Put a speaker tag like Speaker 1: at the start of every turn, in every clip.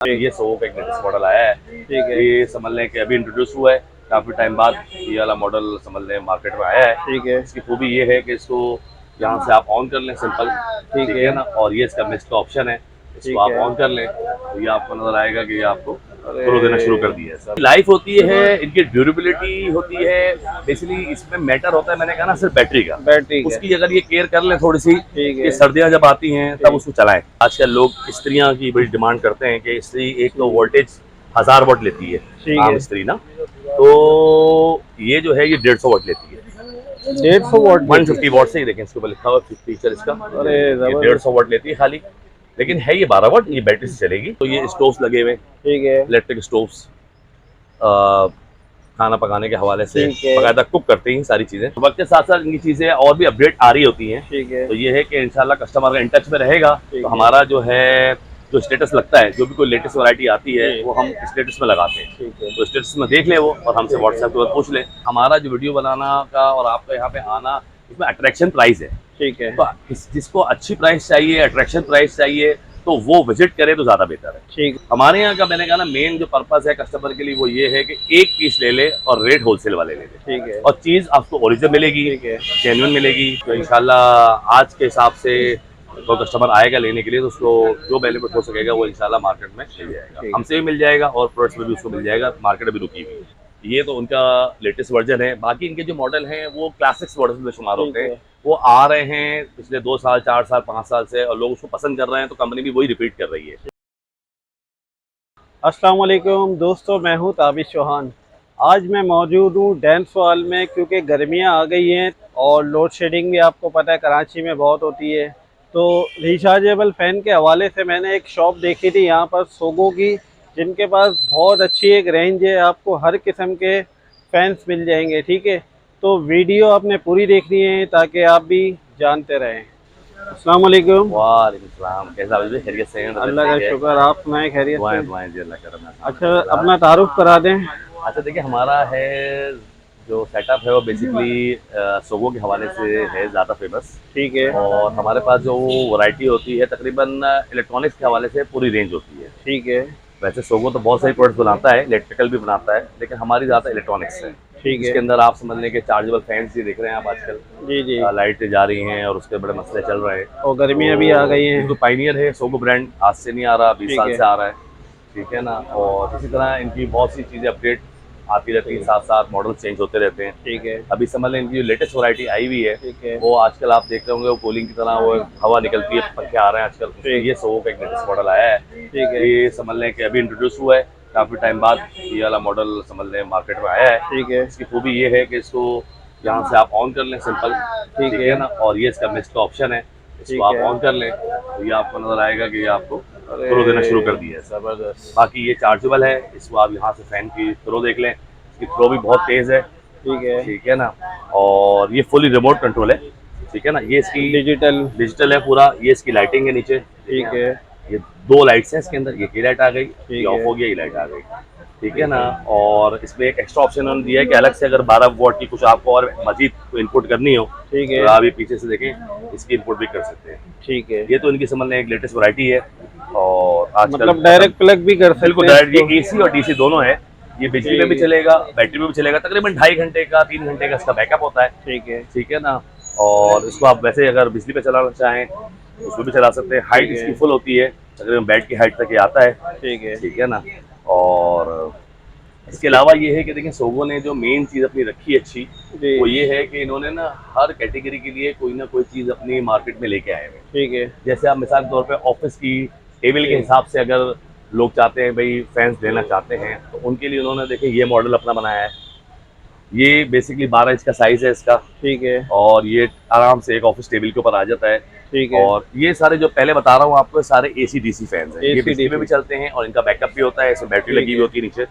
Speaker 1: ये सोवो का एक लेटेस्ट मॉडल आया है।
Speaker 2: ठीक है।
Speaker 1: ये समझ लें कि अभी इंट्रोड्यूस हुआ है, काफ़ी टाइम बाद ये वाला मॉडल समझ लें मार्केट में आया है।
Speaker 2: ठीक है।
Speaker 1: इसकी खूबी ये है कि इसको यहाँ से आप ऑन कर लें सिंपल,
Speaker 2: ठीक
Speaker 1: ठीक
Speaker 2: है
Speaker 1: है ना। और ये इसका मिस्ट का ऑप्शन है, इसको
Speaker 2: ठीक
Speaker 1: आप
Speaker 2: है।
Speaker 1: ऑन कर लें तो ये आपको नजर आएगा कि ये आपको ग्लो देना शुरू कर
Speaker 2: अरे
Speaker 1: दिया है। सर लाइफ होती है, इनकी ड्यूरेबिलिटी होती है, बेसिकली इसमें मैटर होता है, मैंने कहा ना, सिर्फ बैटरी का।
Speaker 2: बैटरी का।
Speaker 1: उसकी अगर ये केयर कर लें थोड़ी सी
Speaker 2: ठीक
Speaker 1: कि
Speaker 2: है।
Speaker 1: सर्दियां जब आती हैं तब
Speaker 2: ठीक
Speaker 1: उसको चलाएं। आजकल लोग स्त्रियां की बड़ी डिमांड करते हैं कि स्त्री एक तो
Speaker 2: ठीक
Speaker 1: वोल्टेज 1000 वाट लेती है,
Speaker 2: ठीक
Speaker 1: आम
Speaker 2: है।
Speaker 1: स्त्री ना, तो ये जो है ये 150 वाट लेती है।
Speaker 2: 150 वॉट देती
Speaker 1: 150 वाट से ही देखें, इसके ऊपर लिखा हुआ फीचर इसका,
Speaker 2: है। अरे
Speaker 1: ये
Speaker 2: जबरदस्त।
Speaker 1: 150 वाट लेती है खाली, लेकिन है ये 12 वाट, ये बैटरी से चलेगी। तो ये स्टोव्स लगे हुए,
Speaker 2: ठीक है।
Speaker 1: इलेक्ट्रिक स्टोव्स, खाना पकाने के हवाले से
Speaker 2: ठीक है।
Speaker 1: बाकायदा कुक करते हैं सारी चीज़ें। वक्त के साथ साथ इनकी चीज़ें और भी अपडेट आ रही होती हैं।
Speaker 2: ठीक है।
Speaker 1: तो ये है कि इंशाल्लाह कस्टमर अगर इन टच में रहेगा
Speaker 2: ठीक
Speaker 1: तो
Speaker 2: है।
Speaker 1: हमारा जो है जो स्टेटस लगता है, जो भी कोई लेटेस्ट वैरायटी आती है
Speaker 2: जी।
Speaker 1: वो हम स्टेटस में लगाते हैं।
Speaker 2: ठीक है।
Speaker 1: तो स्टेटस में देख ले वो और हमसे
Speaker 2: ठीक है।
Speaker 1: व्हाट्सएप पर पूछ ले। हमारा जो वीडियो बनाना का और आपका यहाँ पे आना, इसमें अट्रैक्शन प्राइस है।
Speaker 2: ठीक है।
Speaker 1: तो जिसको अच्छी प्राइस चाहिए, अट्रैक्शन प्राइस चाहिए, तो वो विजिट करे तो ज़्यादा बेहतर है।
Speaker 2: ठीक।
Speaker 1: हमारे यहाँ का मैंने कहा ना, मेन जो पर्पस है कस्टमर के लिए वो ये है कि एक पीस ले ले और रेट होलसेल वाले ले ले,
Speaker 2: ठीक है।
Speaker 1: और चीज़ आपको ओरिजिनल मिलेगी,
Speaker 2: ठीक है।
Speaker 1: जेन्युइन मिलेगी। तो इंशाल्लाह आज के हिसाब से तो कस्टमर आएगा लेने के लिए तो उसको जो बेनिफिट हो सकेगा वो इंशाल्लाह मार्केट में मिल जाएगा,
Speaker 2: ठीक।
Speaker 1: हमसे भी मिल जाएगा और प्रोडक्ट्स में भी उसको मिल जाएगा। मार्केट अभी रुकी हुई है। ये तो उनका लेटेस्ट वर्जन है। बाकी इनके जो मॉडल हैं वो क्लासिक्स मॉडल में शुमार
Speaker 2: ठीक
Speaker 1: होते हैं।
Speaker 2: है।
Speaker 1: वो आ रहे हैं पिछले 2 साल, 4 साल, 5 साल से, और लोग उसको पसंद कर रहे हैं, तो कंपनी भी वही रिपीट कर रही है।
Speaker 2: अस्सलाम वालेकुम दोस्तों, मैं हूं ताबिश चौहान। आज मैं मौजूद हूं डैम्स वाल में, क्योंकि गर्मियां आ गई हैं और लोड शेडिंग भी आपको पता है कराची में बहुत होती है। तो रिचार्जेबल फ़ैन के हवाले से मैंने एक शॉप देखी थी यहाँ पर सोगो की, जिनके पास बहुत अच्छी एक रेंज है, आपको हर किस्म के फ़ैन्स मिल जाएंगे। ठीक है, तो वीडियो आपने पूरी देखनी है ताकि आप भी जानते रहें। अस्सलाम वालेकुम।
Speaker 1: वालेकुम सलाम, कैसा है? खैरियत से हैं?
Speaker 2: अल्लाह का शुक्र, आप सुनाएं खैरियत
Speaker 1: दुआएं
Speaker 2: से।
Speaker 1: दुआएं जी, अल्लाह करम है।
Speaker 2: अच्छा, अपना तारुफ करा दें।
Speaker 1: अच्छा देखिए, हमारा है जो सेटअप है वो बेसिकली सोगो के हवाले से है ज़्यादा फेमस।
Speaker 2: ठीक है।
Speaker 1: और हमारे पास जो वैरायटी होती है तकरीबन इलेक्ट्रॉनिक्स के हवाले से पूरी रेंज होती है।
Speaker 2: ठीक है।
Speaker 1: वैसे सोगो तो बहुत सारी प्रोडक्ट्स बनाता है, इलेक्ट्रिकल भी बनाता है, लेकिन हमारी ज़्यादा इलेक्ट्रॉनिक्स है।
Speaker 2: ठीक है।
Speaker 1: इसके अंदर आप समझ लें कि चार्जेबल फैंस ही देख रहे हैं आप आजकल,
Speaker 2: जी जी।
Speaker 1: लाइट जा रही हैं और उसके बड़े मसले चल रहे हैं।
Speaker 2: और गर्मियाँ भी आ गई हैं।
Speaker 1: तो पाइनियर है सोगो ब्रांड, आज से नहीं आ रहा, 20
Speaker 2: ठीक
Speaker 1: साल
Speaker 2: है।
Speaker 1: से आ रहा है, ठीक है ना। और इसी तरह इनकी बहुत सी चीज़ें अपडेट आती रहती हैं, साथ साथ मॉडल चेंज होते रहते हैं।
Speaker 2: ठीक है।
Speaker 1: अभी समझ लें इनकी जो लेटेस्ट वैरायटी आई हुई है
Speaker 2: ठीक है।
Speaker 1: वो आजकल आप देख रहे होंगे, वो कूलिंग की तरह वो हवा निकलती है, पंखे आ रहे हैं आजकल।
Speaker 2: ठीक।
Speaker 1: ये सोवो का एक लेटेस्ट मॉडल आया है।
Speaker 2: ठीक है।
Speaker 1: ये समझ लें कि अभी इंट्रोड्यूस हुआ है, काफ़ी टाइम बाद ये वाला मॉडल समझ लें मार्केट में आया है।
Speaker 2: ठीक है।
Speaker 1: इसकी खूबी ये है कि इसको यहाँ से आप ऑन कर लें सिंपल,
Speaker 2: ठीक
Speaker 1: ठीक
Speaker 2: है।
Speaker 1: है ना। और ये इसका मिस्ट का ऑप्शन है,
Speaker 2: ठीक
Speaker 1: इसको आप
Speaker 2: है।
Speaker 1: ऑन कर लें तो ये आपको नजर आएगा कि ये आपको
Speaker 2: अरे
Speaker 1: थ्रो देना शुरू कर दिया है।
Speaker 2: ज़बरदस्त।
Speaker 1: बाकी ये चार्जेबल है, इसको आप यहाँ से फैन की थ्रो देख लें, इसकी थ्रो भी बहुत तेज़ है,
Speaker 2: ठीक है।
Speaker 1: ठीक है ना। और ये फुली रिमोट कंट्रोल है, ठीक है ना। ये इसकी
Speaker 2: डिजिटल।
Speaker 1: डिजिटल है पूरा। ये इसकी लाइटिंग है नीचे,
Speaker 2: ठीक है।
Speaker 1: ये 2 लाइट्स हैं इसके अंदर, ये की लाइट आ गई, ये
Speaker 2: ठीक
Speaker 1: ऑफ
Speaker 2: है।
Speaker 1: हो गया, ये लाइट आ गई, ठीक है ना। और इसमें एक एक्स्ट्रा ऑप्शन उन्होंने दिया है कि अलग से अगर 12 वॉट की कुछ आपको और मजीद इनपुट करनी हो
Speaker 2: ठीक है।
Speaker 1: तो आप ये पीछे से देखें, इसकी इनपुट भी कर सकते हैं।
Speaker 2: ठीक है।
Speaker 1: ये तो इनकी समझ लें एक लेटेस्ट वैरायटी है। और आजकल
Speaker 2: मतलब डायरेक्ट प्लग भी कर सकते
Speaker 1: बिल्कुल
Speaker 2: हैं
Speaker 1: डायरेक्ट,
Speaker 2: इसको?
Speaker 1: ये एसी और डीसी दोनों है। ये बिजली में भी चलेगा, बैटरी में भी चलेगा। तकरीबन 2.5 घंटे का 3 घंटे का इसका बैकअप होता है,
Speaker 2: ठीक है।
Speaker 1: ठीक है ना। और इसको आप वैसे अगर बिजली पे चलाना चाहें तो उसमें भी चला सकते हैं। हाइट
Speaker 2: ठीक है।
Speaker 1: इसकी फुल होती है, तकरीबन बेड की हाइट तक ये आता है,
Speaker 2: ठीक है।
Speaker 1: ठीक है ना। और इसके अलावा ये है कि देखिए सोगो ने जो मेन चीज़ अपनी रखी है अच्छी,
Speaker 2: जी।
Speaker 1: वो ये है कि इन्होंने ना हर कैटेगरी के लिए कोई ना कोई चीज़ अपनी मार्केट में लेके आए हैं।
Speaker 2: ठीक है।
Speaker 1: जैसे आप मिसाल के तौर पे ऑफिस की टेबल के हिसाब से अगर लोग चाहते हैं भाई फैंस लेना चाहते हैं, तो उनके लिए उन्होंने देखिए ये मॉडल अपना बनाया है। ये बेसिकली 12 इंच का साइज़ है इसका,
Speaker 2: ठीक है।
Speaker 1: और ये आराम से एक ऑफिस टेबल के ऊपर आ जाता है।
Speaker 2: ठीक है।
Speaker 1: और ये सारे जो पहले बता रहा हूँ आपको, सारे एसी डीसी फैंस हैं। ये
Speaker 2: AC
Speaker 1: बिजली में भी चलते हैं और इनका बैकअप भी होता है, इसमें बैटरी
Speaker 2: ठीक
Speaker 1: लगी
Speaker 2: है।
Speaker 1: हुई होती है नीचे।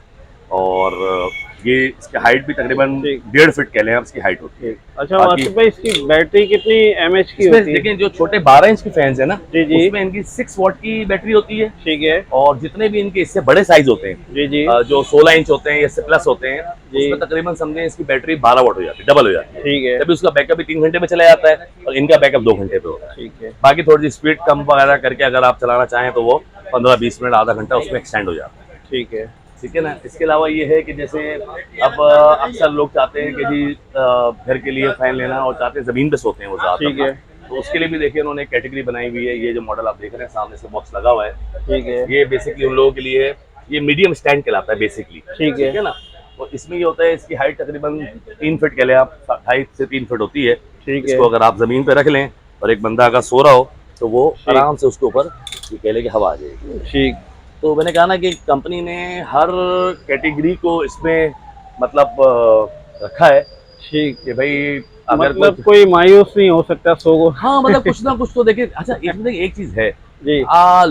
Speaker 1: और ये इसकी हाइट भी तकरीबन
Speaker 2: ठीक।
Speaker 1: 1.5 फीट कह लें आप, इसकी हाइट होती है।
Speaker 2: अच्छा
Speaker 1: बाकी
Speaker 2: वासिफ भाई, इसकी बैटरी कितनी एमएच की
Speaker 1: इसमें
Speaker 2: होती है?
Speaker 1: देखें, जो छोटे 12 इंच के फैंस है ना,
Speaker 2: जी जी।
Speaker 1: उसमें इनकी 6 वॉट की बैटरी होती है।
Speaker 2: ठीक है।
Speaker 1: और जितने भी इनके इससे बड़े साइज होते हैं,
Speaker 2: जी जी।
Speaker 1: जो 16 इंच होते हैं या इससे प्लस होते हैं,
Speaker 2: जी।
Speaker 1: उसमें तकरीबन समझें इसकी बैटरी 12 वॉट हो जाती है, डबल हो जाती है।
Speaker 2: ठीक है।
Speaker 1: तभी उसका बैकअप भी 3 घंटे में चला जाता है और इनका बैकअप 2 घंटे पे होता है।
Speaker 2: ठीक है।
Speaker 1: बाकी थोड़ी सी स्पीड कम वगैरह करके अगर आप चलाना चाहें तो वो 15-20 मिनट आधा घंटा उसमें एक्सटेंड हो जाता है।
Speaker 2: ठीक है।
Speaker 1: ठीक है ना। इसके अलावा ये है कि जैसे अब अक्सर लोग चाहते हैं कि जी घर के लिए फैन लेना और चाहते हैं ज़मीन पे सोते हैं वो
Speaker 2: ठीक है।
Speaker 1: ज़्यादातर, तो उसके लिए भी देखिए उन्होंने कैटेगरी बनाई हुई है। ये जो मॉडल आप देख रहे हैं सामने से बॉक्स लगा हुआ है,
Speaker 2: ठीक है।
Speaker 1: ये बेसिकली उन लोगों के लिए है। ये मीडियम स्टैंड कहलाता है बेसिकली।
Speaker 2: ठीक है।
Speaker 1: ठीक है ना। और इसमें ये होता है, इसकी हाइट तकरीबन 3 फीट कह लें आप, 2.5 से 3 फीट होती है।
Speaker 2: ठीक है।
Speaker 1: इसको अगर आप ज़मीन पे रख लें और एक बंदा अगर सो रहा हो तो वो आराम से उसके ऊपर ये कह लें कि हवा आ जाएगी।
Speaker 2: ठीक।
Speaker 1: तो मैंने कहा ना कि कंपनी ने हर कैटेगरी को इसमें मतलब रखा है
Speaker 2: ठीक।
Speaker 1: कि भाई अगर
Speaker 2: मतलब कोई मायूस नहीं हो सकता सोगो।
Speaker 1: हाँ मतलब कुछ ना कुछ तो देखिए। अच्छा इसमें एक चीज है,
Speaker 2: जी।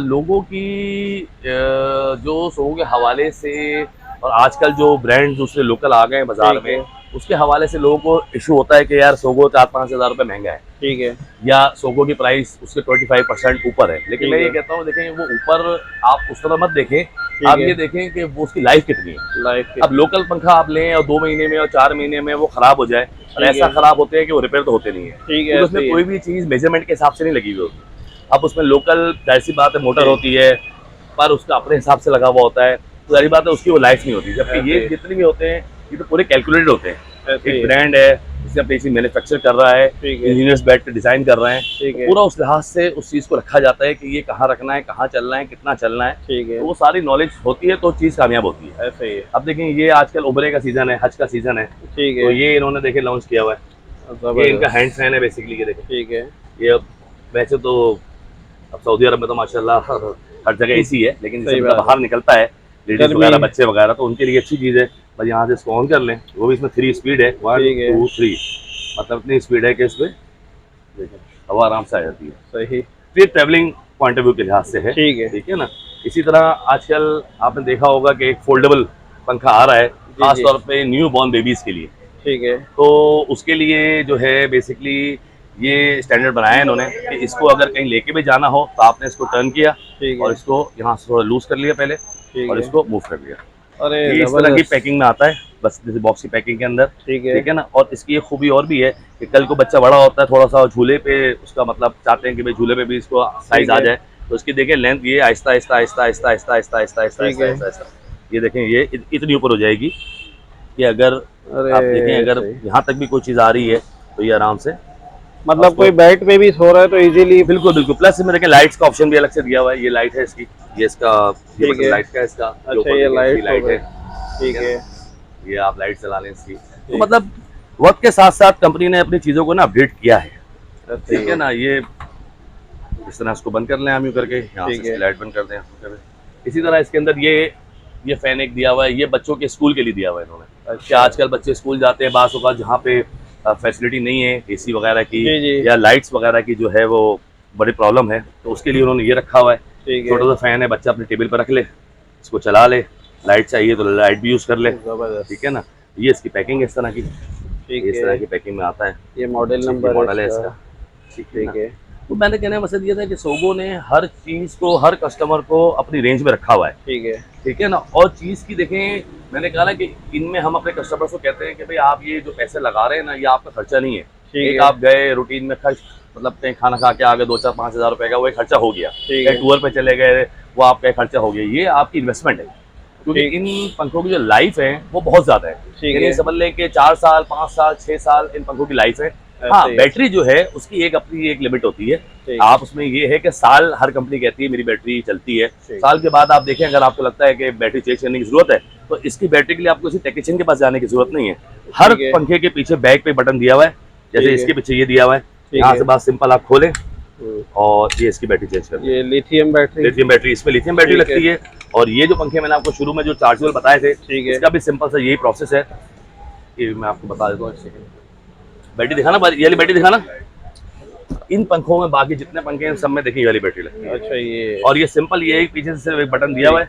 Speaker 1: लोगों की जो सोगो के हवाले से और आजकल जो ब्रांड दूसरे लोकल आ गए हैं बाजार
Speaker 2: ठीक
Speaker 1: में,
Speaker 2: है।
Speaker 1: उसके हवाले से लोगों को इशू होता है कि यार सोगो 4-5 हज़ार रुपये महंगा है,
Speaker 2: ठीक है।
Speaker 1: या सोगो की प्राइस उसके 25% ऊपर है। लेकिन
Speaker 2: ठीक
Speaker 1: मैं ये
Speaker 2: है।
Speaker 1: कहता हूँ देखें वो ऊपर आप उस तरह मत देखें, आप
Speaker 2: है।
Speaker 1: ये देखें कि वो उसकी लाइफ कितनी है।
Speaker 2: लाइफ के।
Speaker 1: अब लोकल पंखा आप लें और 2 महीने में और 4 महीने में वो खराब हो जाए, और
Speaker 2: ठीक
Speaker 1: ऐसा
Speaker 2: है।
Speaker 1: खराब होते हैं कि वो रिपेयर तो होते नहीं है,
Speaker 2: ठीक है,
Speaker 1: क्योंकि
Speaker 2: ऐसे
Speaker 1: उसमें
Speaker 2: ही है।
Speaker 1: कोई भी चीज़ मेजरमेंट के हिसाब से नहीं लगी हुई होती। अब उसमें लोकल जाहिर सी बात है मोटर
Speaker 2: जी।
Speaker 1: होती है, पर उसका अपने हिसाब से लगा हुआ होता है, तो जाहिर बात है उसकी वो लाइफ नहीं होती।
Speaker 2: ऐसे
Speaker 1: जबकि ये
Speaker 2: ही।
Speaker 1: जितने भी होते हैं ये तो पूरे कैलकुलेटेड होते हैं।
Speaker 2: ऐसे ही
Speaker 1: एक
Speaker 2: है।
Speaker 1: ब्रांड है जिसे अपनी चीज़ मैन्युफैक्चर कर रहा है,
Speaker 2: ठीक है।
Speaker 1: इंजीनियर्स बैठ के डिज़ाइन कर रहे हैं,
Speaker 2: ठीक
Speaker 1: तो
Speaker 2: है।
Speaker 1: पूरा उस लिहाज से उस चीज़ को रखा जाता है कि ये कहाँ रखना है, कहाँ चलना है, कितना चलना है।
Speaker 2: ठीक है।
Speaker 1: तो वो सारी नॉलेज होती है तो चीज़ कामयाब होती है।
Speaker 2: ऐसे ही है।
Speaker 1: अब देखें ये आजकल उबरे का सीज़न है, हज का सीज़न है,
Speaker 2: ठीक
Speaker 1: तो
Speaker 2: है।
Speaker 1: ये इन्होंने देखे लॉन्च किया हुआ है। ये इनका
Speaker 2: जबरदस्त।
Speaker 1: हैंड फैन है बेसिकली। ये देखें,
Speaker 2: ठीक है।
Speaker 1: ये अब वैसे तो अब सऊदी अरब में तो माशाल्लाह हर जगह एसी है, लेकिन जैसे
Speaker 2: सही
Speaker 1: बंदा
Speaker 2: बात है।
Speaker 1: बाहर निकलता है लेडीज़
Speaker 2: गर्मी।
Speaker 1: वगैरह बच्चे वगैरह, तो उनके लिए अच्छी चीज़ है। बस यहाँ से इसको ऑन कर लें, वो भी इसमें 3 स्पीड है, 1
Speaker 2: ठीक है।
Speaker 1: 2 3, मतलब इतनी स्पीड है कि इसमें देखें हवा आराम से आ जाती है।
Speaker 2: सही।
Speaker 1: तो ये ट्रैवलिंग पॉइंट ऑफ व्यू के लिहाज से है।
Speaker 2: ठीक है।
Speaker 1: ठीक है ना। इसी तरह आजकल आपने देखा होगा कि एक फोल्डेबल पंखा आ रहा है,
Speaker 2: जी,
Speaker 1: खास
Speaker 2: जी।
Speaker 1: तौर पे न्यू बॉर्न बेबीज़ के लिए।
Speaker 2: ठीक है।
Speaker 1: तो उसके लिए जो है बेसिकली ये स्टैंडर्ड बनाया है इन्होंने कि इसको अगर कहीं लेके भी जाना हो तो आपने इसको टर्न किया
Speaker 2: ठीक
Speaker 1: और
Speaker 2: है।
Speaker 1: इसको यहाँ से थोड़ा लूज कर लिया पहले,
Speaker 2: ठीक
Speaker 1: और
Speaker 2: है।
Speaker 1: इसको मूव कर लिया।
Speaker 2: अरे
Speaker 1: ये इस तरह की
Speaker 2: जबरदस्त।
Speaker 1: पैकिंग में आता है, बस जैसे बॉक्स की पैकिंग के अंदर।
Speaker 2: ठीक है।
Speaker 1: ठीक है ना। और इसकी एक खूबी और भी है कि कल को बच्चा बड़ा होता है थोड़ा सा, झूले पे उसका मतलब चाहते हैं कि भाई झूले पे भी इसको साइज
Speaker 2: ठीक
Speaker 1: आ
Speaker 2: है।
Speaker 1: जाए, तो इसकी देखें लेंथ ये आहिस्ता आहिस्ता आहिस्ता आहिस्ता आहिस्ता आहिस्ता आहिस्ता आहिस्ता
Speaker 2: ठीक
Speaker 1: आहिस्ता
Speaker 2: है।
Speaker 1: आहिस्ता आहिस्ता ये देखें ये इतनी ऊपर हो जाएगी कि अगर आप देखें
Speaker 2: अरे
Speaker 1: अगर
Speaker 2: सही।
Speaker 1: यहाँ तक भी कोई चीज़ आ रही है तो ये आराम से
Speaker 2: मतलब
Speaker 1: उसको
Speaker 2: कोई बेड पे भी सो रहा है तो इजीली।
Speaker 1: बिल्कुल बिल्कुल। प्लस इसमें देखें लाइट्स का ऑप्शन भी अलग से दिया हुआ है। ये लाइट है इसकी, ये इसका ये
Speaker 2: ठीक
Speaker 1: बटन
Speaker 2: है।
Speaker 1: लाइट का है इसका, ये
Speaker 2: अच्छा
Speaker 1: ऊपर
Speaker 2: ये
Speaker 1: देखें इसकी
Speaker 2: लाइट्स हो
Speaker 1: लाइट
Speaker 2: गए।
Speaker 1: है।
Speaker 2: ठीक
Speaker 1: ठीक
Speaker 2: है।
Speaker 1: है। ये आप लाइट चला लें इसकी। तो
Speaker 2: ठीक।
Speaker 1: मतलब वक्त के साथ साथ कंपनी ने अपनी चीज़ों को ना अपडेट किया है।
Speaker 2: ऐसे ही
Speaker 1: ठीक है ना। ये इस तरह इसको बंद कर लें हम यूँ करके, यहाँ से
Speaker 2: ठीक है।
Speaker 1: इसकी लाइट बंद कर दें। इसी तरह इसके अंदर ये फैन एक दिया हुआ है, ये बच्चों के स्कूल के लिए दिया हुआ है इन्होंने। कि
Speaker 2: अच्छा।
Speaker 1: आजकल बच्चे स्कूल जाते हैं बास औक़ात जहाँ पे फैसिलिटी नहीं है एसी वगैरह की
Speaker 2: जी, जी।
Speaker 1: या लाइट्स वगैरह की जो है वो बड़ी प्रॉब्लम है, तो उसके लिए उन्होंने ये रखा हुआ है।
Speaker 2: ठीक है।
Speaker 1: छोटा सा फैन है, बच्चा अपने टेबल पर रख ले, इसको चला ले, लाइट चाहिए तो लाइट भी यूज़ कर ले।
Speaker 2: जबरदस्त।
Speaker 1: ठीक है ना। ये इसकी पैकिंग है इस तरह की,
Speaker 2: ठीक
Speaker 1: इस
Speaker 2: है।
Speaker 1: तरह की पैकिंग में आता है।
Speaker 2: ये मॉडल
Speaker 1: ये
Speaker 2: नंबर
Speaker 1: मॉडल है
Speaker 2: है
Speaker 1: इसका।
Speaker 2: इसका।
Speaker 1: ठीक है ना।
Speaker 2: ठीक है।
Speaker 1: तो मैंने कहने का मकसद ये था कि सोगो ने हर चीज़ को हर कस्टमर को अपनी रेंज में रखा हुआ है।
Speaker 2: ठीक है।
Speaker 1: ठीक है ना। और चीज़ की देखें, मैंने कहा ना कि इनमें हम अपने कस्टमर्स को कहते हैं कि भाई आप ये जो पैसे लगा रहे हैं ना, ये आपका खर्चा नहीं है।
Speaker 2: ठीक
Speaker 1: एक
Speaker 2: है।
Speaker 1: आप गए रूटीन में खर्च, मतलब कहीं खाना खा के आ गए 2-4-5 हज़ार रुपये का, वो एक खर्चा हो गया।
Speaker 2: ठीक
Speaker 1: कहीं
Speaker 2: है।
Speaker 1: टूर पे चले गए, वो आपका एक खर्चा हो गया। ये आपकी इन्वेस्टमेंट है, क्योंकि
Speaker 2: ठीक।
Speaker 1: इन पंखों की जो लाइफ है वो बहुत ज़्यादा है।
Speaker 2: ठीक
Speaker 1: यानी
Speaker 2: है।
Speaker 1: समझ लें कि 4 साल 5 साल 6 साल इन पंखों की लाइफ है। हाँ,
Speaker 2: ऐसे ही।
Speaker 1: बैटरी जो है उसकी एक अपनी एक लिमिट होती है।
Speaker 2: ठीक।
Speaker 1: आप उसमें ये है कि साल हर कंपनी कहती है मेरी बैटरी चलती है,
Speaker 2: ठीक।
Speaker 1: साल के बाद आप देखें अगर आपको लगता है कि बैटरी चेंज करने की जरूरत है तो इसकी बैटरी के लिए आपको किसी टेक्नीशियन के पास जाने की जरूरत नहीं है। हर
Speaker 2: ठीक है।
Speaker 1: पंखे के पीछे बैक पे बटन दिया हुआ है, जैसे
Speaker 2: ठीक है।
Speaker 1: इसके पीछे ये दिया हुआ है।
Speaker 2: ठीक
Speaker 1: यहाँ
Speaker 2: है।
Speaker 1: से बात सिंपल, आप खोलें
Speaker 2: हम्म।
Speaker 1: और ये इसकी बैटरी चेंज कर दें।
Speaker 2: ये लिथियम बैटरी।
Speaker 1: लिथियम बैटरी, इसमें लिथियम बैटरी
Speaker 2: ठीक है।
Speaker 1: लगती है। और ये जो पंखे मैंने आपको शुरू में जो चार्जेबल बताए थे,
Speaker 2: ठीक है।
Speaker 1: इसका भी सिंपल सा यही प्रोसेस है। ये मैं आपको बता देता हूँ, एक सेकंड। बैटरी दिखाना, ये वाली बैटरी दिखाना। इन पंखों में बाकी जितने पंखे हैं सब में देखिए ये वाली बैटरी लगती है।
Speaker 2: अच्छा ये।
Speaker 1: और ये सिंपल ये है, पीछे से सिर्फ एक बटन दिया हुआ है,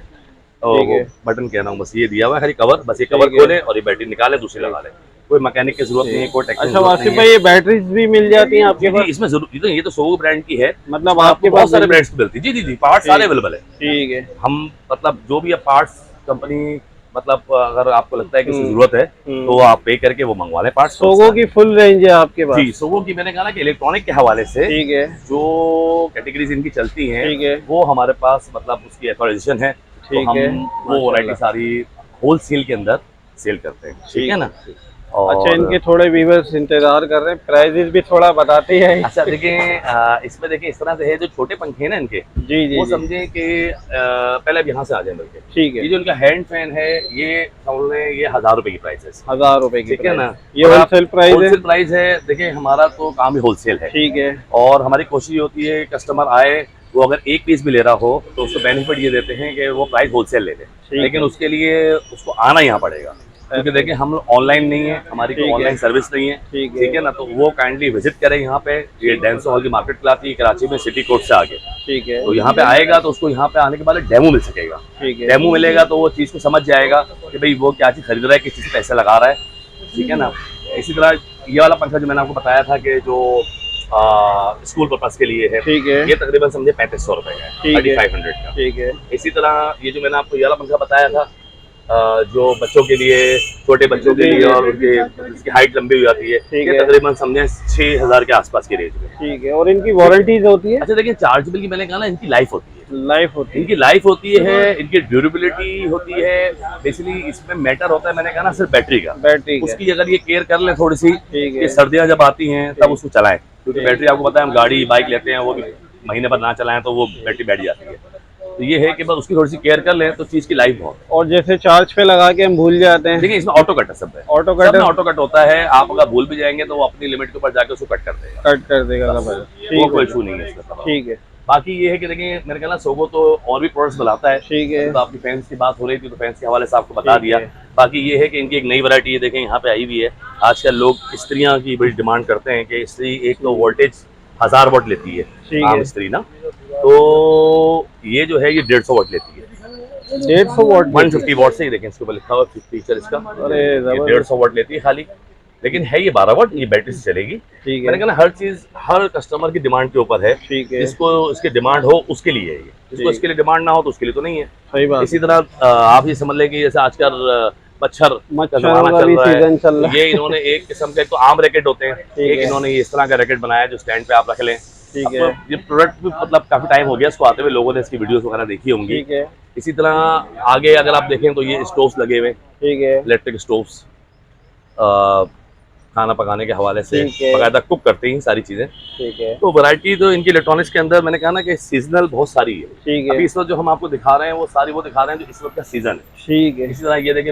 Speaker 1: और
Speaker 2: ठीक
Speaker 1: वो
Speaker 2: है।
Speaker 1: बटन कह रहा हूँ बस, ये दिया हुआ है खाली कवर, बस ये कवर
Speaker 2: ठीक है।
Speaker 1: खोले और ये बैटरी निकाले दूसरी लगा ले। कोई मैकेनिक की जरूरत नहीं है, कोई टेक्नीशियन
Speaker 2: अच्छा
Speaker 1: की जरूरत
Speaker 2: वासिफ
Speaker 1: नहीं
Speaker 2: भाई
Speaker 1: है।
Speaker 2: ये बैटरीज भी मिल जाती हैं आपके
Speaker 1: जी,
Speaker 2: पास?
Speaker 1: इसमें जरूर ये तो सोगो ब्रांड की है,
Speaker 2: मतलब
Speaker 1: आपके
Speaker 2: आपके
Speaker 1: बहुत
Speaker 2: पास
Speaker 1: सारे ब्रांड्स की मिलती है। जी जी जी, पार्ट्स सारे अवेलेबल है।
Speaker 2: ठीक है।
Speaker 1: हम मतलब जो भी पार्ट्स कंपनी मतलब अगर आपको लगता है कि इसकी
Speaker 2: हम्म,
Speaker 1: जरूरत है तो आप पे करके वो मंगवा लें पार्ट्स।
Speaker 2: सोगो की फुल रेंज है आपके पास?
Speaker 1: जी, सोगो की मैंने कहा ना कि इलेक्ट्रॉनिक के हवाले से
Speaker 2: ठीक है।
Speaker 1: जो कैटेगरीज इनकी चलती हैं
Speaker 2: ठीक है।
Speaker 1: वो हमारे पास मतलब उसकी ऑथराइजेशन है, तो
Speaker 2: ठीक
Speaker 1: हम
Speaker 2: है।
Speaker 1: वो वैरायटी
Speaker 2: माशाल्लाह।
Speaker 1: सारी होलसेल के अंदर सेल करते हैं, ठीक है
Speaker 2: ठीक है,
Speaker 1: ना।
Speaker 2: ठीक। अच्छा,
Speaker 1: और
Speaker 2: इनके थोड़े व्यूवर्स इंतजार कर रहे हैं, प्राइजेस भी थोड़ा बताते हैं।
Speaker 1: अच्छा देखिए, इसमें देखिए इस तरह से है, जो छोटे पंखे हैं ना इनके,
Speaker 2: जी जी
Speaker 1: वो
Speaker 2: जी।
Speaker 1: समझे कि पहले अब यहाँ से आ जाए मिलके।
Speaker 2: ठीक है।
Speaker 1: ये जो इनका हैंड फैन है, ये समझ लें ये 1000 रुपए की प्राइस है इसकी,
Speaker 2: 1000 रुपए की
Speaker 1: ठीक है
Speaker 2: प्राइस?
Speaker 1: ना।
Speaker 2: ये
Speaker 1: और आप
Speaker 2: होलसेल प्राइस है?
Speaker 1: होलसेल प्राइस है, देखिए हमारा तो काम ही होलसेल है।
Speaker 2: ठीक है।
Speaker 1: और हमारी कोशिश ये होती है कस्टमर आए, वो अगर एक पीस भी ले रहा हो तो उसको बेनिफिट ये देते हैं कि वो प्राइस होलसेल ले ले,
Speaker 2: ठीक
Speaker 1: लेकिन
Speaker 2: है।
Speaker 1: उसके लिए उसको आना यहाँ पड़ेगा, क्योंकि देखिए हम ऑनलाइन नहीं है, हमारी कोई
Speaker 2: ठीक है।
Speaker 1: ऑनलाइन सर्विस नहीं है,
Speaker 2: ठीक है।
Speaker 1: ठीक है ना। तो वो काइंडली विजिट करें यहाँ पे, ये
Speaker 2: ठीक है।
Speaker 1: डेंसो हॉल की मार्केट आती है कराची में, सिटी कोर्ट से आगे।
Speaker 2: ठीक है।
Speaker 1: तो यहाँ पे आएगा तो उसको यहाँ पे आने के बाद डेमो मिल सकेगा।
Speaker 2: ठीक है।
Speaker 1: डेमो मिलेगा तो वो चीज़ को समझ जाएगा कि भाई वो क्या चीज़ खरीद रहा है, किस चीज़ से पैसे लगा रहा है, ठीक है ना। इसी तरह ये वाला पंखा जो मैंने आपको बताया था कि जो स्कूल पर्पज के लिए है,
Speaker 2: ठीक है।
Speaker 1: ये तकरीबन समझे 3500 रुपए का है,
Speaker 2: ठीक है।
Speaker 1: 3500 का।
Speaker 2: ठीक है।
Speaker 1: इसी तरह ये जो मैंने आपको ये वाला पंखा बताया था, जो बच्चों के लिए, छोटे बच्चों के
Speaker 2: जी
Speaker 1: लिए,
Speaker 2: जी।
Speaker 1: और उनके जिसकी हाइट लंबी हो जाती है,
Speaker 2: ठीक
Speaker 1: ये
Speaker 2: है।
Speaker 1: तकरीबन समझे 6000 के आसपास की रेंज में।
Speaker 2: ठीक है, और इनकी वारंटीज होती है?
Speaker 1: अच्छा देखिए, चार्जेबल की मैंने कहा ना, इनकी लाइफ होती है,
Speaker 2: लाइफ होती
Speaker 1: इनकी
Speaker 2: है?
Speaker 1: लाइफ होती है, इनकी ड्यूरेबिलिटी होती है। बेसिकली इसमें मैटर होता है, मैंने कहा ना, सिर्फ बैटरी का।
Speaker 2: बैटरी का?
Speaker 1: उसकी अगर ये केयर कर लें थोड़ी सी,
Speaker 2: ठीक
Speaker 1: कि
Speaker 2: है।
Speaker 1: सर्दियाँ जब आती हैं तब उसको चलाएं, क्योंकि
Speaker 2: ठीक।
Speaker 1: बैटरी आपको पता है, हम गाड़ी बाइक लेते हैं वो भी महीने भर ना चलाएं तो वो बैटरी बैठ जाती है। तो ये है कि बस उसकी थोड़ी सी केयर कर लें तो चीज़ की लाइफ बहुत है।
Speaker 2: और जैसे चार्ज पे लगा के हम भूल जाते हैं?
Speaker 1: देखिए इसमें ऑटो कट है, सब है,
Speaker 2: ऑटो
Speaker 1: सब
Speaker 2: कट
Speaker 1: में
Speaker 2: है?
Speaker 1: ऑटो कट होता है। आप अगर भूल भी जाएंगे तो वो अपनी लिमिट के ऊपर जाके उसको कट कर देगा,
Speaker 2: कट कर देगा खबर?
Speaker 1: वो
Speaker 2: ठीक
Speaker 1: कोई
Speaker 2: है।
Speaker 1: इशू नहीं है इसका।
Speaker 2: ठीक है।
Speaker 1: बाकी ये है कि देखिए मैंने कहा ना, सोगो तो और भी प्रोडक्ट्स बनाता है।
Speaker 2: ठीक है।
Speaker 1: तो आपकी फैंस की बात हो रही थी तो फैंस के हवाले से आपको बता
Speaker 2: ठीक
Speaker 1: दिया।
Speaker 2: है।
Speaker 1: बाकी ये है कि इनकी एक नई वैरायटी है, देखें यहाँ पे आई हुई है। आजकल लोग इस्त्रियाँ की बड़ी डिमांड करते हैं कि इस्त्री एक तो वोल्टेज 1000 वाट लेती है,
Speaker 2: ठीक
Speaker 1: आम
Speaker 2: है।
Speaker 1: इस्त्री ना, तो ये जो है ये 150 वाट लेती है।
Speaker 2: 150 वाट?
Speaker 1: 150 वाट से ही देखें, इसके ऊपर लिखा हुआ फीचर इसका,
Speaker 2: अरे
Speaker 1: ये
Speaker 2: जबरदस्त।
Speaker 1: 150 वाट लेती है खाली, लेकिन है ये 12 वाट, ये बैटरी से चलेगी।
Speaker 2: ठीक
Speaker 1: मैंने
Speaker 2: है।
Speaker 1: कहा ना, हर चीज हर कस्टमर की डिमांड के ऊपर है।
Speaker 2: ठीक है।
Speaker 1: जिसको इसकी डिमांड हो उसके लिए है ये, जिसको
Speaker 2: ठीक।
Speaker 1: इसके लिए डिमांड ना हो तो उसके लिए तो नहीं है।
Speaker 2: सही बात
Speaker 1: इसी
Speaker 2: है।
Speaker 1: तरह आप ये समझ लें कि जैसे आजकल मच्छर का
Speaker 2: मच्छरों
Speaker 1: जमाना
Speaker 2: का
Speaker 1: चल
Speaker 2: भी
Speaker 1: रहा है,
Speaker 2: सीजन चल
Speaker 1: तो
Speaker 2: रहा
Speaker 1: ये
Speaker 2: है।
Speaker 1: इन्होंने एक किस्म का, एक तो आम रैकेट होते हैं,
Speaker 2: ठीक
Speaker 1: एक
Speaker 2: है।
Speaker 1: इन्होंने ये इस तरह का रैकेट बनाया जो स्टैंड पे आप रख लें।
Speaker 2: ठीक
Speaker 1: अब
Speaker 2: है।
Speaker 1: ये प्रोडक्ट भी मतलब काफी टाइम हो गया इसको आते हुए, लोगों ने इसकी वीडियोस वगैरह देखी होंगी।
Speaker 2: ठीक है।
Speaker 1: इसी तरह आगे अगर आप देखें तो ये स्टोव्स लगे हुए,
Speaker 2: ठीक है।
Speaker 1: इलेक्ट्रिक स्टोव्स, खाना पकाने के हवाले से
Speaker 2: ठीक है।
Speaker 1: बाकायदा कुक करते हैं सारी चीज़ें।
Speaker 2: ठीक है।
Speaker 1: तो वैरायटी तो इनकी इलेक्ट्रॉनिक्स के अंदर मैंने कहा ना कि सीजनल बहुत सारी है।
Speaker 2: ठीक है।
Speaker 1: अभी इस वक्त जो हम आपको दिखा रहे हैं वो सारी वो दिखा रहे हैं जो इस वक्त का सीजन है।
Speaker 2: ठीक है।
Speaker 1: इसी तरह ये देखें,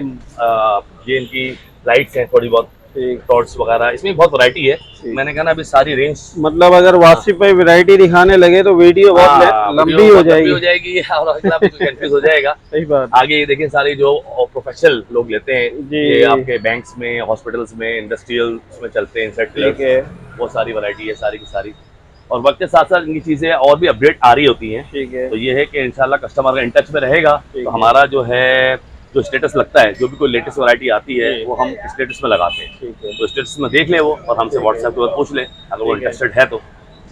Speaker 1: ये इनकी लाइट्स हैं थोड़ी बहुत,
Speaker 2: ठीक।
Speaker 1: टॉर्च वगैरह, इसमें बहुत वैरायटी है।
Speaker 2: ठीक।
Speaker 1: मैंने कहा ना अभी सारी रेंज,
Speaker 2: मतलब अगर वासिफ भाई वैरायटी दिखाने लगे तो वीडियो बहुत लंबी हो
Speaker 1: जाएगी और अगला कंफ्यूज हो जाएगा।
Speaker 2: सही बात।
Speaker 1: आगे ये देखिए सारी जो प्रोफेशनल लोग लेते हैं,
Speaker 2: जी।
Speaker 1: ये आपके बैंक्स में, हॉस्पिटल्स में, इंडस्ट्रियल में चलते हैं,
Speaker 2: ठीक है।
Speaker 1: वो सारी वैरायटी है सारी की सारी। और वक्त के साथ साथ इनकी चीज़ें और भी अपडेट आ रही होती हैं।
Speaker 2: ठीक है।
Speaker 1: तो ये है कि इंशाल्लाह कस्टमर अगर इन टच में रहेगा
Speaker 2: ठीक
Speaker 1: तो
Speaker 2: है।
Speaker 1: हमारा जो है जो स्टेटस लगता है, जो भी कोई लेटेस्ट वैरायटी आती है
Speaker 2: जी।
Speaker 1: वो हम स्टेटस में लगाते हैं।
Speaker 2: ठीक है।
Speaker 1: तो स्टेटस में देख ले वो, और हमसे
Speaker 2: ठीक है।
Speaker 1: व्हाट्सएप के ऊपर पूछ ले अगर वो
Speaker 2: ठीक है।
Speaker 1: इंटरेस्टेड है तो,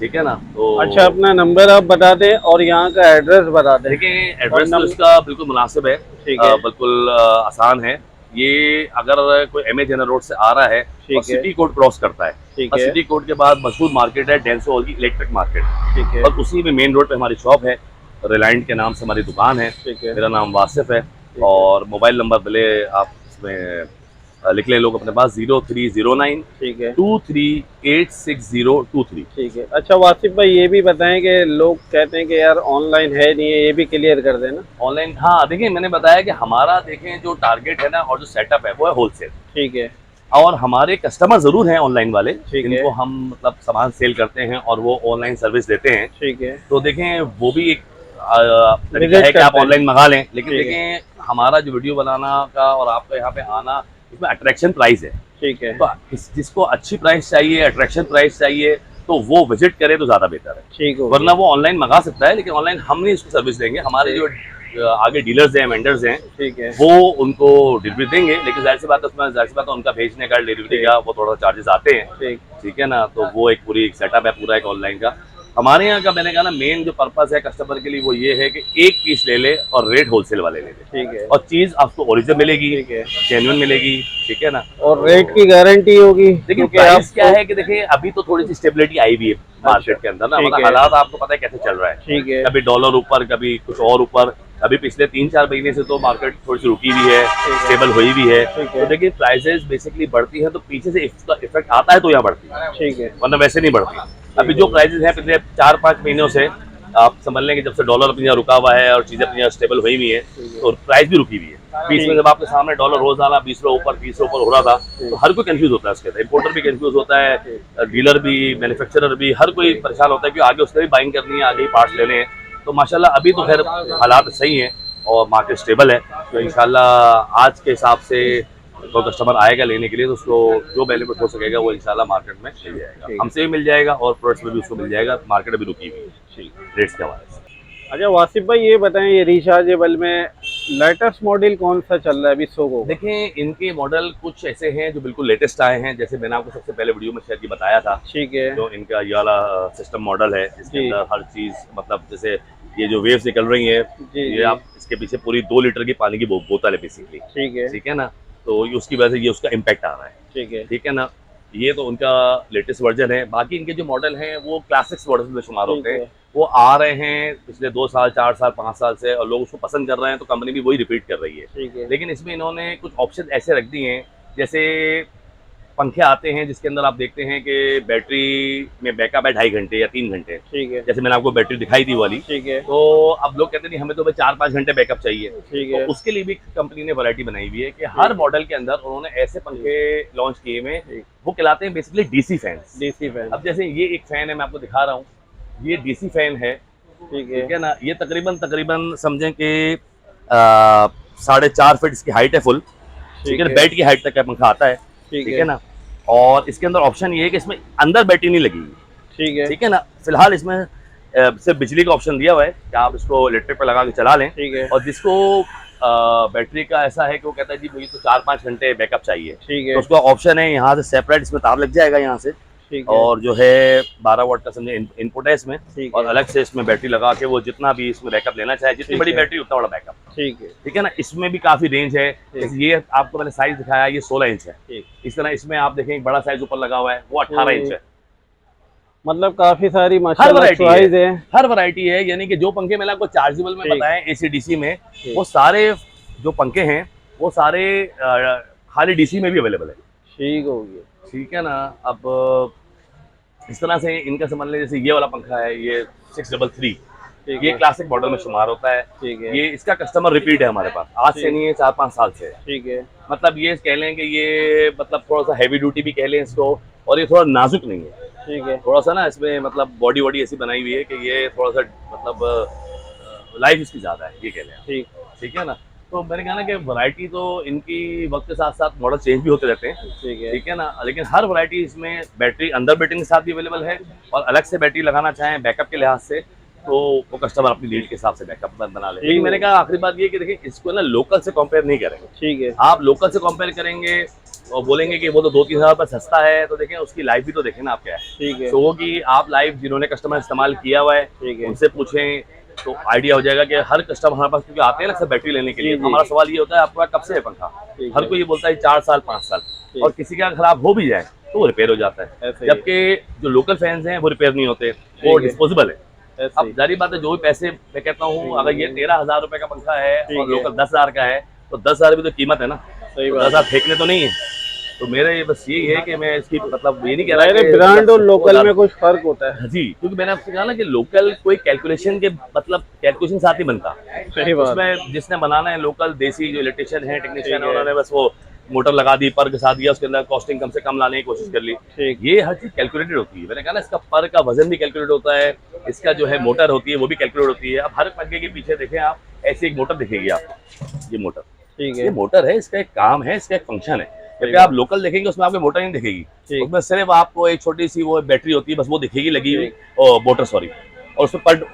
Speaker 1: ठीक है ना। तो
Speaker 2: अच्छा, अपना नंबर आप बता दें और यहाँ का एड्रेस बता दें।
Speaker 1: देखिए एड्रेस तो इसका बिल्कुल मुनासिब है,
Speaker 2: ठीक है।
Speaker 1: बिल्कुल आसान है। ये अगर कोई एम ए जनरल रोड से आ रहा है
Speaker 2: ठीक
Speaker 1: और
Speaker 2: है।
Speaker 1: सिटी कोर्ट क्रॉस करता है,
Speaker 2: ठीक
Speaker 1: और
Speaker 2: है।
Speaker 1: सिटी कोर्ट के बाद मशहूर मार्केट है डेंसो हॉल की इलेक्ट्रिक मार्केट,
Speaker 2: ठीक है।
Speaker 1: और उसी में मेन रोड पे हमारी शॉप है, रिलायंट के नाम से हमारी दुकान है।
Speaker 2: ठीक है।
Speaker 1: मेरा नाम वासिफ है,
Speaker 2: है।
Speaker 1: और मोबाइल नंबर भले आप इसमें लिख लें लोग अपने पास, 0309
Speaker 2: ठीक है।
Speaker 1: 23866023।
Speaker 2: ठीक है। अच्छा वासिफ भाई, ये भी बताएं कि लोग कहते हैं कि यार ऑनलाइन है नहीं है, ये भी क्लियर कर देना।
Speaker 1: ऑनलाइन, हाँ देखिए मैंने बताया कि हमारा देखें जो टारगेट है ना और जो सेटअप है वो है होलसेल।
Speaker 2: ठीक है।
Speaker 1: और हमारे कस्टमर जरूर हैं ऑनलाइन वाले,
Speaker 2: ठीक है।
Speaker 1: जिनको हम मतलब सामान सेल करते हैं और वो ऑनलाइन सर्विस देते हैं।
Speaker 2: ठीक है।
Speaker 1: तो देखें वो भी एक तरीका
Speaker 2: विजिट
Speaker 1: है कि आप
Speaker 2: करते हैं।
Speaker 1: ऑनलाइन मंगा लें, लेकिन
Speaker 2: ठीक है।
Speaker 1: देखें हमारा जो वीडियो बनाना का और आपका यहाँ पे आना, इसमें अट्रैक्शन प्राइस है।
Speaker 2: ठीक है।
Speaker 1: तो जिसको अच्छी प्राइस चाहिए, अट्रैक्शन प्राइस चाहिए, तो वो विजिट करे तो ज़्यादा बेहतर है।
Speaker 2: ठीक हो
Speaker 1: वरना वो ऑनलाइन मंगा सकता है, लेकिन ऑनलाइन हम नहीं इसको सर्विस देंगे। हमारे जो आगे डीलर्स हैं, वेंडर्स हैं,
Speaker 2: ठीक है।
Speaker 1: वो उनको डिलीवरी देंगे, लेकिन जाहिर सी बात है उसमें जाहिर सी बात है उनका भेजने का, डिलीवरी का वो थोड़ा चार्जेस आते हैं,
Speaker 2: ठीक।
Speaker 1: ठीक है ना। तो वो एक पूरी सेटअप है पूरा एक ऑनलाइन का। हमारे यहाँ का मैंने कहा ना मेन जो पर्पस है कस्टमर के लिए वो ये है कि एक पीस ले ले और रेट होलसेल वाले ले ले,
Speaker 2: ठीक है।
Speaker 1: और चीज आपको ओरिजिनल मिलेगी,
Speaker 2: ठीक है।
Speaker 1: जेन्युइन मिलेगी, ठीक है ना।
Speaker 2: और रेट की गारंटी होगी,
Speaker 1: देखिए
Speaker 2: क्योंकि
Speaker 1: प्राइस क्या
Speaker 2: आपको
Speaker 1: है कि देखिए अभी तो थोड़ी सी स्टेबिलिटी आई हुई है मार्केट के अंदर ना,
Speaker 2: ठीक
Speaker 1: मतलब
Speaker 2: है।
Speaker 1: हालात आपको पता है कैसे चल रहा है,
Speaker 2: ठीक है।
Speaker 1: कभी डॉलर ऊपर कभी कुछ और ऊपर। अभी पिछले 3-4 महीने से तो मार्केट थोड़ी सी रुकी हुई है, स्टेबल हुई भी है।
Speaker 2: ठीक है।
Speaker 1: तो देखिए प्राइसेस बेसिकली बढ़ती हैं तो पीछे से इसका इफेक्ट आता है तो यहाँ बढ़ती है,
Speaker 2: ठीक है।
Speaker 1: वरना वैसे नहीं बढ़ती। अभी जो प्राइसेस हैं पिछले 4-5 महीनों से आप समझ लें कि जब से डॉलर अपनी यहाँ रुका हुआ है और चीजें अपनी यहाँ स्टेबल हुई हुई है तो प्राइस भी रुकी हुई है। बीच में जब आपके सामने डॉलर रोजाना 20 रुपये ऊपर 30 रुपये ऊपर हो रहा था तो हर कोई कंफ्यूज होता है उसके अंदर, इम्पोर्टर भी कंफ्यूज होता है, डीलर भी, मैन्युफैक्चरर भी, हर कोई परेशान होता है कि आगे उसने भी बाइंग करनी है, आगे ही पार्ट्स लेने हैं। तो माशाल्लाह अभी तो खैर हालात सही हैं और मार्केट स्टेबल है, तो इंशाल्लाह आज के हिसाब से तो कस्टमर आएगा लेने के लिए तो उसको जो बेनिफिट हो सकेगा वो इंशाल्लाह मार्केट में मिल जाएगा, हमसे भी मिल जाएगा और प्रोडक्ट्स में भी उसको मिल जाएगा। मार्केट अभी रुकी हुई है रेट्स के हवाले से।
Speaker 2: अच्छा वासिफ भाई ये बताएं, ये रिचार्जेबल में लेटेस्ट मॉडल कौन सा चल रहा है अभी सोगो?
Speaker 1: देखें इनके मॉडल कुछ ऐसे हैं जो बिल्कुल लेटेस्ट आए हैं, जैसे मैंने आपको सबसे पहले वीडियो में शायद ये बताया था,
Speaker 2: ठीक है।
Speaker 1: जो इनका ये वाला सिस्टम मॉडल है जिसके अंदर हर चीज़ मतलब जैसे ये जो वेव्स निकल रही हैं ये आप इसके पीछे पूरी 2 लीटर की पानी की बोतल है बेसिकली, ठीक है ना। तो उसकी वजह से ये उसका इम्पैक्ट आ रहा है, ठीक है ना। ये तो उनका लेटेस्ट वर्जन है। बाकी इनके जो मॉडल हैं वो क्लासिक्स मॉडल में शुमार होते हैं, वो आ रहे हैं पिछले 2 साल 4 साल 5 साल से और लोग उसको पसंद कर रहे हैं तो कंपनी भी वही रिपीट कर रही है। लेकिन इसमें इन्होंने कुछ ऑप्शन ऐसे रख दिए हैं, जैसे पंखे आते हैं जिसके अंदर आप देखते हैं कि बैटरी में बैकअप है 2.5 घंटे या 3 घंटे,
Speaker 2: ठीक है।
Speaker 1: जैसे मैंने आपको बैटरी दिखाई थी वाली,
Speaker 2: ठीक है।
Speaker 1: तो अब लोग कहते हैं हमें तो भाई 4-5 घंटे बैकअप चाहिए,
Speaker 2: ठीक है।
Speaker 1: तो उसके लिए भी कंपनी ने वैरायटी बनाई हुई है कि हर मॉडल के अंदर उन्होंने ऐसे पंखे लॉन्च किए हुए, वो कहलाते हैं basically DC fans.
Speaker 2: DC fan.
Speaker 1: अब जैसे ये एक फैन है, मैं आपको दिखा रहा हूँ, ये डीसी फैन है, ठीक है ना। ये तकरीबन समझें कि 4.5 फीट इसकी हाइट है फुल, ठीक है, बेड की हाइट तक का पंखा आता है, ठीक है ना। और इसके अंदर ऑप्शन ये है कि इसमें अंदर बैटरी नहीं लगी हुई, ठीक है ना। फिलहाल इसमें सिर्फ बिजली का ऑप्शन दिया हुआ है कि आप इसको इलेक्ट्रिक पर लगा के चला लें,
Speaker 2: ठीक है।
Speaker 1: और जिसको बैटरी का ऐसा है कि वो कहता है जी मुझे तो 4-5 घंटे बैकअप चाहिए,
Speaker 2: ठीक है।
Speaker 1: तो उसका ऑप्शन है यहाँ से सेपरेट इसमें तार लग जाएगा यहाँ से, और जो है 12 वाट का समझे इनपुट है इसमें, और अलग से इसमें बैटरी लगा के वो जितना भी इसमें बैकअप लेना चाहे, जितनी बड़ी बैटरी उतना बड़ा बैकअप, ठीक है ना। इसमें भी काफी रेंज है, ये आपको मैंने साइज दिखाया, ये 16 इंच है। इस तरह इसमें आप देखें बड़ा साइज ऊपर लगा हुआ है वो 18 इंच है।
Speaker 2: मतलब काफी सारी
Speaker 1: हर वैरायटी है, यानी कि जो पंखे मैंने आपको चार्जेबल में बताए AC/DC में, वो सारे जो पंखे हैं वो सारे खाली DC में भी अवेलेबल है,
Speaker 2: ठीक हो गया,
Speaker 1: ठीक है ना। अब इस तरह से इनका समझ लें, जैसे ये वाला पंखा है ये 633, ये क्लासिक मॉडल में शुमार होता है, ठीक है। ये इसका कस्टमर रिपीट है हमारे पास, आज से नहीं है 4-5 साल से, ठीक है। मतलब ये कह लें कि ये मतलब थोड़ा सा हैवी ड्यूटी भी कह लें इसको, और ये थोड़ा नाजुक नहीं है, ठीक है। थोड़ा सा ना इसमें मतलब बॉडी ऐसी बनाई हुई है कि ये थोड़ा सा मतलब लाइफ इसकी ज्यादा है, ये कह लें, ठीक है ना। तो मैंने कहा ना कि वैरायटी तो इनकी वक्त के साथ साथ मॉडल चेंज भी होते रहते हैं, ठीक है ना। लेकिन हर वैरायटी इसमें बैटरी अंदर बैटरी के साथ भी अवेलेबल है, और अलग से बैटरी लगाना चाहें बैकअप के लिहाज से तो वो कस्टमर अपनी नीड के हिसाब से बैकअप बना ले। लेकिन मैंने कहा आखिरी बात ये कि देखिए इसको ना लोकल से कंपेयर नहीं करेंगे, ठीक है। आप लोकल से कंपेयर करेंगे और बोलेंगे कि वो तो 2-3 हज़ार रुपये सस्ता है, तो देखें उसकी लाइफ भी तो देखें ना आप क्या है, ठीक है। तो कि आप लाइफ जिन्होंने कस्टमर इस्तेमाल किया हुआ है, ठीक है, उनसे पूछें तो आइडिया हो जाएगा कि हर कस्टमर हमारे पास क्योंकि आते हैं ना सब बैटरी लेने के लिए, हमारा सवाल ये होता है आपका कब से है पंखा, हर कोई ये बोलता है 4 साल 5 साल, और किसी का खराब हो भी जाए तो वो रिपेयर हो जाता है, जबकि जो लोकल फैंस हैं वो रिपेयर नहीं होते, वो डिस्पोजेबल है। अब जारी बात है जो भी पैसे मैं कहता हूँ, अगर ये 13,000 रुपए का पंखा है और लोकल 10,000 का है तो 10,000 भी तो कीमत है ना, 10,000 फेंकने तो नहीं है। तो मेरा ये बस यही है कि मैं इसकी मतलब ये नहीं कह रहा कि
Speaker 2: ब्रांड और लोकल में कुछ फर्क होता है
Speaker 1: जी, क्योंकि मैंने आपसे कहा ना कि लोकल कोई कैलकुलेशन के मतलब कैलकुलेशन साथ ही बनता,
Speaker 2: सही बात।
Speaker 1: उसमें जिसने बनाना है लोकल देसी जो इलेक्ट्रिशियन है टेक्नीशियन है, उन्होंने बस वो मोटर लगा दी, पर घसा दिया, उसके अंदर कॉस्टिंग कम से कम लाने की कोशिश कर ली, ये हर चीज कैलकुलेटेड होती है। मैंने कहा ना इसका पर का वजन भी कैलकुलेट होता है, इसका जो है मोटर होती है वो भी कैलकुलेट होती है। अब हर पंखे के पीछे देखें आप, ऐसी एक मोटर दिखेगी आपको, ये मोटर, ठीक है, ये मोटर है, इसका एक काम है, इसका एक फंक्शन है। जबकि आप लोकल देखेंगे उसमें आपको मोटर नहीं दिखेगी, उसमें सिर्फ आपको एक छोटी सी वो बैटरी होती है बस वो दिखेगी लगी हुई, और मोटर सॉरी, और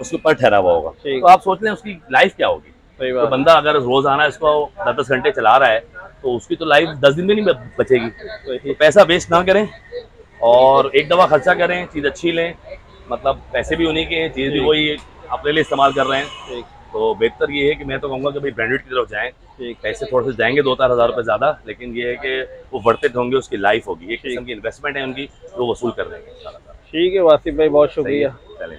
Speaker 1: उसके पर ठहरा हुआ होगा। तो आप सोच लें उसकी लाइफ क्या होगी। तो बंदा अगर रोजाना इसको 10-10 घंटे चला रहा है तो उसकी तो लाइफ 10 दिन में नहीं बचेगी। तो पैसा वेस्ट ना करें और एक दफा खर्चा करें, चीज अच्छी लें, मतलब पैसे भी उन्हीं के हैं, चीज़ भी
Speaker 2: ठीक।
Speaker 1: वही अपने लिए इस्तेमाल कर रहे हैं।
Speaker 2: ठीक।
Speaker 1: तो बेहतर ये है कि मैं तो कहूँगा कि भाई ब्रांडेड की तरफ जाएं।
Speaker 2: ठीक।
Speaker 1: पैसे थोड़े से जाएंगे 2-4 हज़ार रुपये ज़्यादा, लेकिन ये है कि वो वर्थ इट होंगे, उसकी लाइफ होगी, एक
Speaker 2: ठीक।
Speaker 1: किस्म की इन्वेस्टमेंट है उनकी, जो वसूल कर देंगे सारा।
Speaker 2: ठीक है वासिफ भाई, बहुत
Speaker 1: सही है,
Speaker 2: शुक्रिया।
Speaker 1: चलें।